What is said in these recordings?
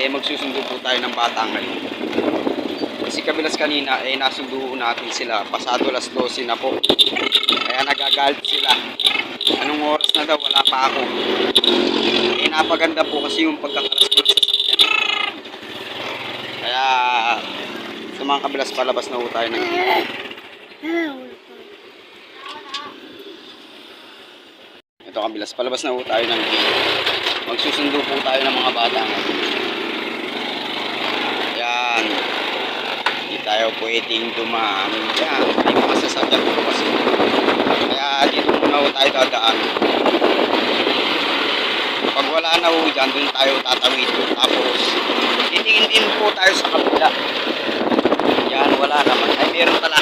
magsusundo po tayo ng bata ngayon. Kasi kabilas kanina, nasundo natin sila. Pasado alas 12 na po. Kaya nagagalit sila. Anong oras na daw? Wala pa ako. Napaganda po kasi yung pagkakalas ko ng sasakyan. Kaya, sa mga kabilas palabas na po tayo ng ito kabilas, palabas na po tayo ng magsusundo po tayo ng mga bata ngayon. Yan. Hindi tayo pwedeng dumaan dyan. May mga sasakyan po kasi. Kaya dito muna po tayo dadaan. Pag wala na po dyan, dun tayo tatawid. Tapos, titingin din po tayo sa kabila. Yan, wala naman. Ay, meron pala.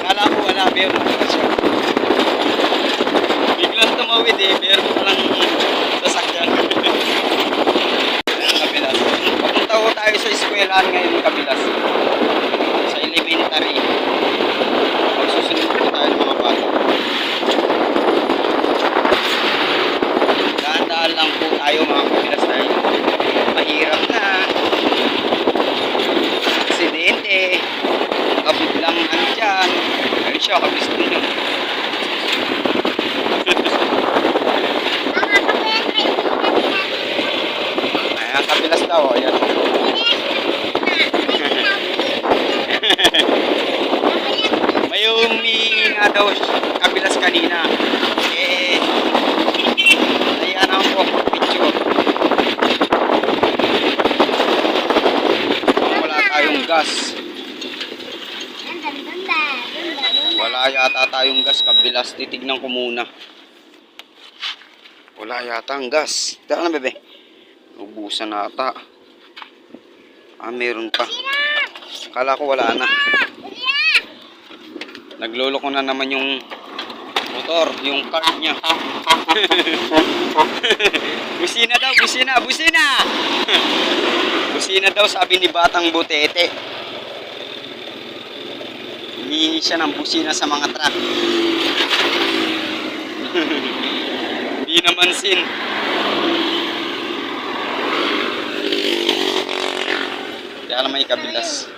Kala ko wala, meron pala siya. Biglang tumawid meron palang sasakyan. Ayan, kabilas. Papunta ko tayo sa eskwelahan ngayon, kabilas. Sa elementary. Magsusunod po tayo ng mga bata. Dahan-dahan lang po tayo mga kabilas tayo. Mahirap na. Aksidente. Kabiglang andyan. Ayun siya, kabilas din yun. Ayan, kabilas daw. Ayan. May humingi nga daw kabilas kanina. Ayan ang po picture. Wala tayong gas. Wala yata tayong gas kabilas. Titignan ko muna. Wala yata ang gas. Tara na bebe. Ubusan na ata. Meron pa. Kala ko wala na. Nagloloko na naman yung motor, yung card niya. Busina daw, busina, busina. Busina daw sabi ni Batang Butete. Humingi siya ng busina sa mga truck. Hindi naman sin. Kaya may kabilas.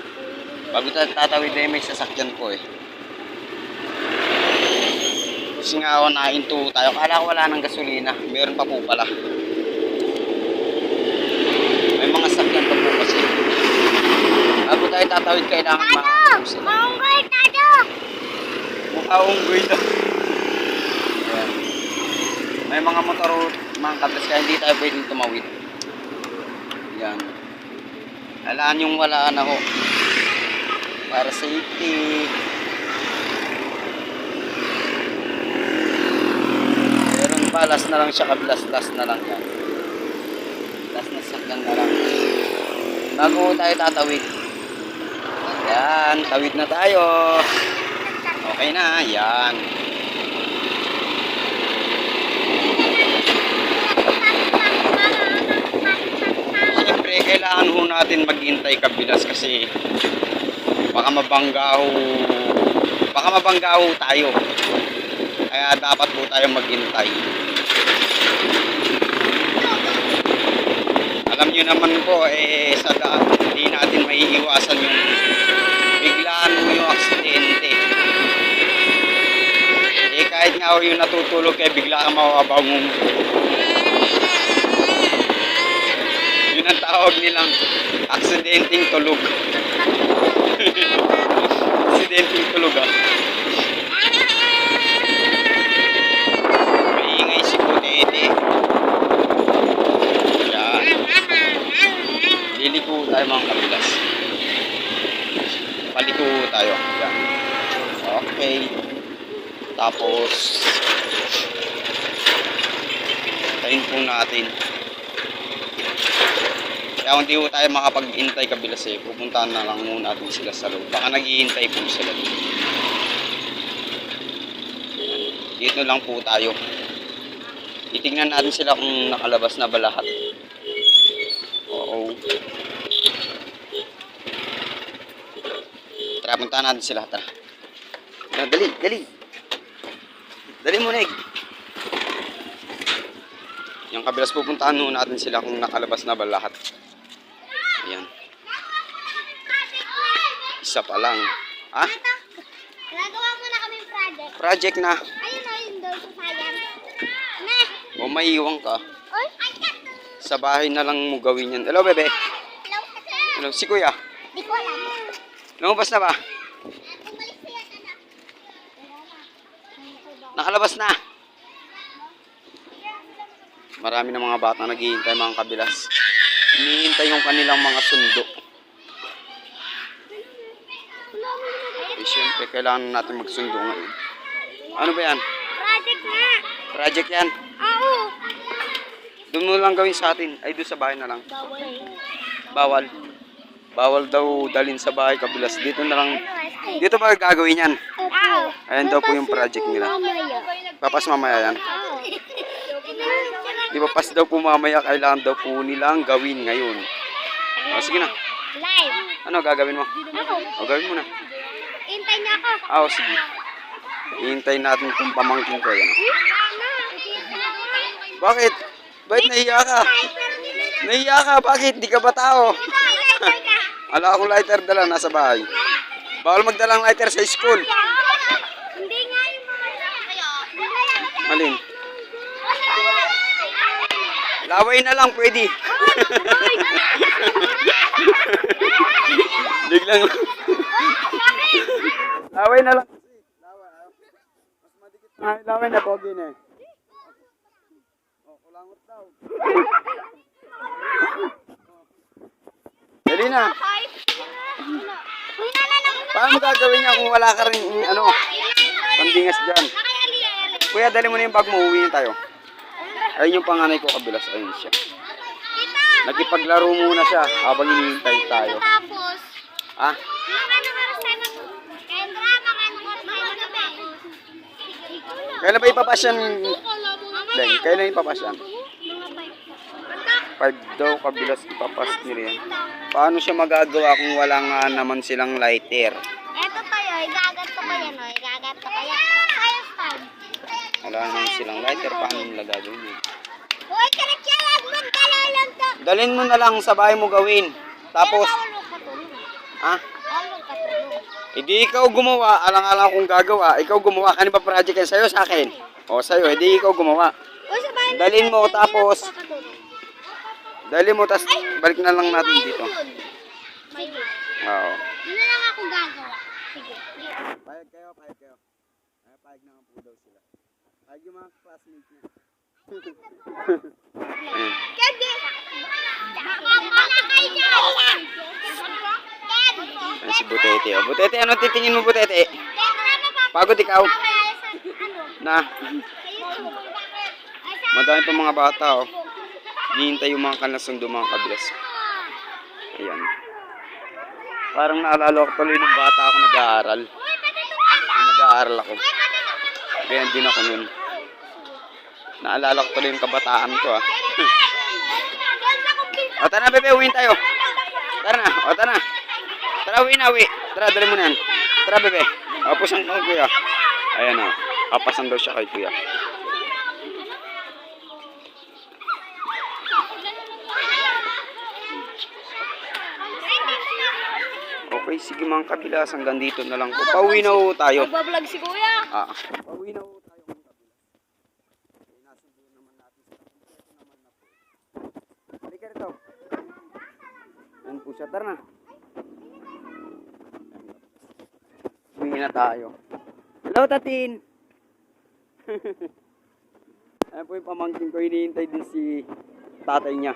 Bago tatawid may sasakyan po Kasi nga ako nahinto tayo. Kala ko wala ng gasolina. Meron pa po pala. May mga sasakyan pa po kasi. Bago tayo tatawid kailangan makakapos. Maunggoy tayo! Maunggoy daw. Ayan. May mga motor mga kabilas kaya hindi tayo pwedeng tumawid. Yan. Alaan yung wala na ho. Para safety. Meron pa, last na lang siya kabilas. Last na lang yan. Last na sakyan na lang. Bago tayo tatawid. Yan, tawid na tayo. Okay na, yan. Siyempre, kailangan ho natin maghintay kabilas kasi baka mabangga ho tayo. Kaya dapat po tayo maghintay. Alam nyo naman po, sa daan, hindi natin maiiwasan yung biglaan mo yung aksidente. Kahit nga yung natutulog bigla kang mawabangon. Yun ang tawag nilang aksidenteng tulog. Aksidenteng tulog Maingay si Putete. Yan. Liliko tayo mga kabilas. Paliko tayo. Yan. Okay. Tapos tayin po natin. Kaya hindi po tayo makapag-hintay kabilas pupuntahan na lang muna natin sila sa loob. Baka naghihintay po sila dito lang po tayo. Titignan natin sila kung nakalabas na ba lahat. Oo. Tara, puntahan natin sila. Tara. Dali, dali. Dali mo, Neg. Yung kabilas pupuntahan ho natin sila kung nakalabas na ba lahat. Ayan. Isa pa lang. Ha? Nagawa mo na kami project. Project na. Ayun o, yun doon sa sayang. Ne! O maiiwan ka. Oy! Sa bahay na lang mo gawin yan. Hello, bebe. Hello? Hello, si kuya. Di ko alam. Lumabas na ba? Umalis na yan, anak. Nakalabas na. Marami na mga bata naghihintay, mga kabilas. Hinihintay yung kanilang mga sundo. Eh, syempre, kailangan natin magsundo ngayon. Ano ba yan? Project nga. Project yan. Oo. Doon mo lang gawin sa atin. Ay, doon sa bahay na lang. Bawal. Bawal. Bawal daw dalhin sa bahay, kabilas. Dito na lang. Dito ba gagawin yan? Oo. Ayan daw po yung project nila. Papas mamaya yan. Oo. Di ba pas daw po mamaya, kailangan daw po nilang gawin ngayon. O, sige na. Live. Ano gagawin mo? Ako. O, gawin mo na. Hintay niya ako. O, sige. Hihintayin natin itong pamangkin ko. Yan. Bakit? Bakit nahiya ka? Nahiya ka? Bakit? Di ka ba tao? Ala akong lighter dala, nasa bahay. Bawal magdalang lighter sa school. Hindi nga yung mga Malin? Laway na lang, pwede. Biglang. Laway na lang. Laway na, pogi na eh. Oh, kulangot daw. Dali na. Paano gagawin niya kung wala ka rin, ano, pandingas dyan? Kuya, dali mo na yung bag mo, uwi na tayo. Ayun yung panganay ko, kabilas. Ayun siya. Nakipaglaro muna siya habang hinihintay tayo. Tapos, Ha? Kailan ba ipapasyan? Len, kailan ipapasyan? 5 daw, kabilas ipapas nila yan. Paano siya magagawa kung wala nga naman silang lighter? Eto tayo, igaganto ko yan, o. Igaganto ko yan. Ayos tayo. Wala naman silang lighter, paano nila gagawin yun? Uy, karakyalag mo, dalalong to. Dalhin mo na lang sa bahay mo gawin. Tapos, Walong katulong. ha? Walong katulong. Hindi ikaw gumawa, alang-alang kung gagawa. Ikaw gumawa, kanina ba project yan sa'yo, sa akin? O, sa'yo, hindi ikaw gumawa. Uy, sa bahay Dalhin mo, natin, tapos, hindi na makakatulong. dalhin mo, tapos balik na lang natin dito. Sige. Oo. Yun na lang ako gagawa. Sige. Payag kayo, payag kayo. Ay, payag na nga po daw sila. Payag yung mga classmates niya. Ayan. Kedi! Makakala kayo niya! Ayan si Butete. O, Butete, ano titingin mo, Butete? Pagod ikaw? Na, madami pa mga bata, oh. Hinihintay yung mga kanasundo, mga kabilas. Ayan. Parang naalala ko tuloy nung bata ako nag-aaral. Nung nag-aaral ako. Ganyan din ako nun. Naalala ko tuloy yung kabataan ko, ah. O, tara na, bebe, uwiin tayo. Tara na, o, tara na. Tara, uwi na, uwi. Tara, dali mo na yan. Tara, bebe. O, pusan ko, kuya. Ayan, o. Kapasan daw siya kay kuya. Okay, sige mga kabilas. Hanggang dito na lang po. Pauwi na ho tayo. Magbablog si kuya. Pauwi na ho tayo mga kabilas. Okay, nasundo naman natin sa kompleto naman na po. Halika rito. Ayan po siya. Tara na. Uwi na tayo. Hello, Tatin! Ayan po yung pamangkin ko. Hinihintay din si tatay niya.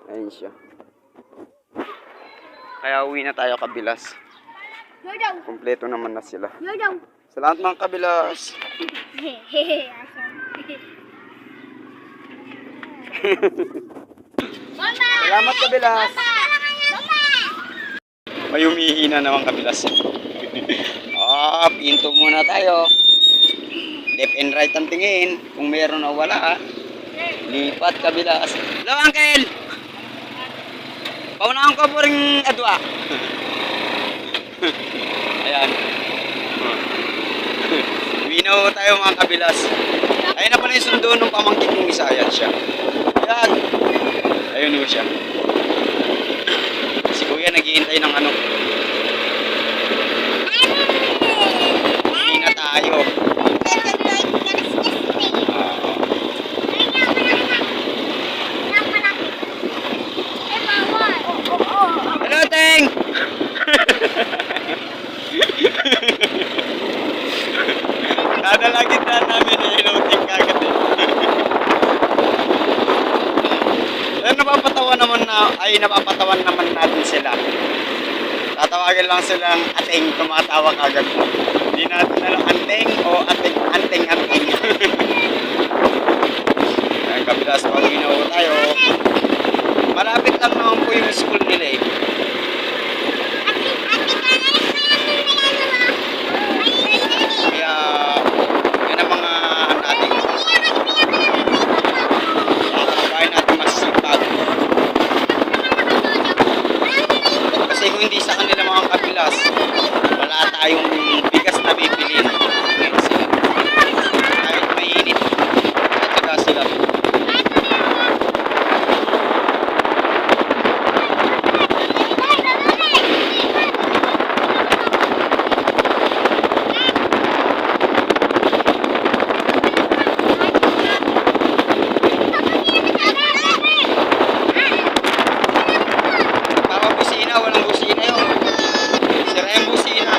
Ayan siya. Kaya uwi na tayo, kabilas. Yodong! Kompleto naman na sila. Yodong! Salamat mga kabilas. Hehehe. Mama! Salamat, kabilas. Mama! May humihina naman, kabilas. Pinto muna tayo. Left and right ang tingin. Kung meron o wala, lipat, kabilas. Hello, Uncle! Paunahan ko po rin adwa. Ayan. Uwi na ho tayo mga kabilas. Ayun na pala yung sundo ng pamangkin kong isa. Ayan siya. Ayan. Ayun o siya. Si kuya naghihintay ng ano. Hindi na tayo. Hello, Teng! Dadalagin na namin eh. Hello, Teng kagad eh. Pero napapatawan naman natin sila. Tatawagin lang silang ateng, tumatawa kagad. Hindi natin alam anteng o anteng. Ay, kabilas pag ginawa tayo. Malapit lang naman po yung school nila eh. Kaya, yun ang mga natin. Kaya natin masisipag. Kasi kung hindi sa kanila mga kabilas, wala tayong bigas na bibilin. Ngayon sila. Kahit mainit. At saka sila. Nagpapabusina, walang busina yun. Sira yung busina.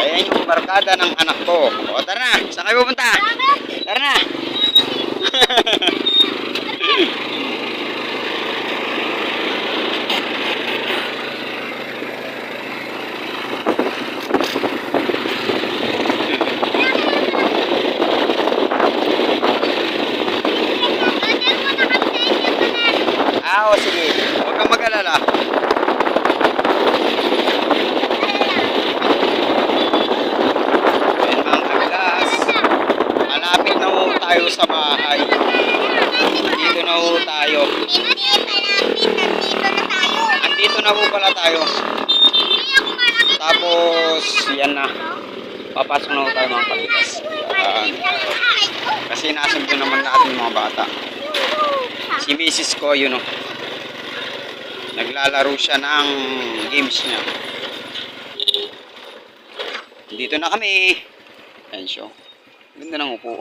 Ayan yung barkada ng anak ko. O, tara na. Saan kayo pupunta? Tara na. O sige. Huwag kang mag-alala. Ayan mga kabilas. Malapit na ho tayo sa bahay. Dito na ho tayo. Andito na ho pala tayo. Tapos, yan na. Papasok na ho tayo mga kabilas. Ayan. Kasi nasundo naman natin mga bata. Si Mrs. ko, yun o. Naglalaro siya ng games niya. Dito na kami. Ayan siya. Ganda ng upo.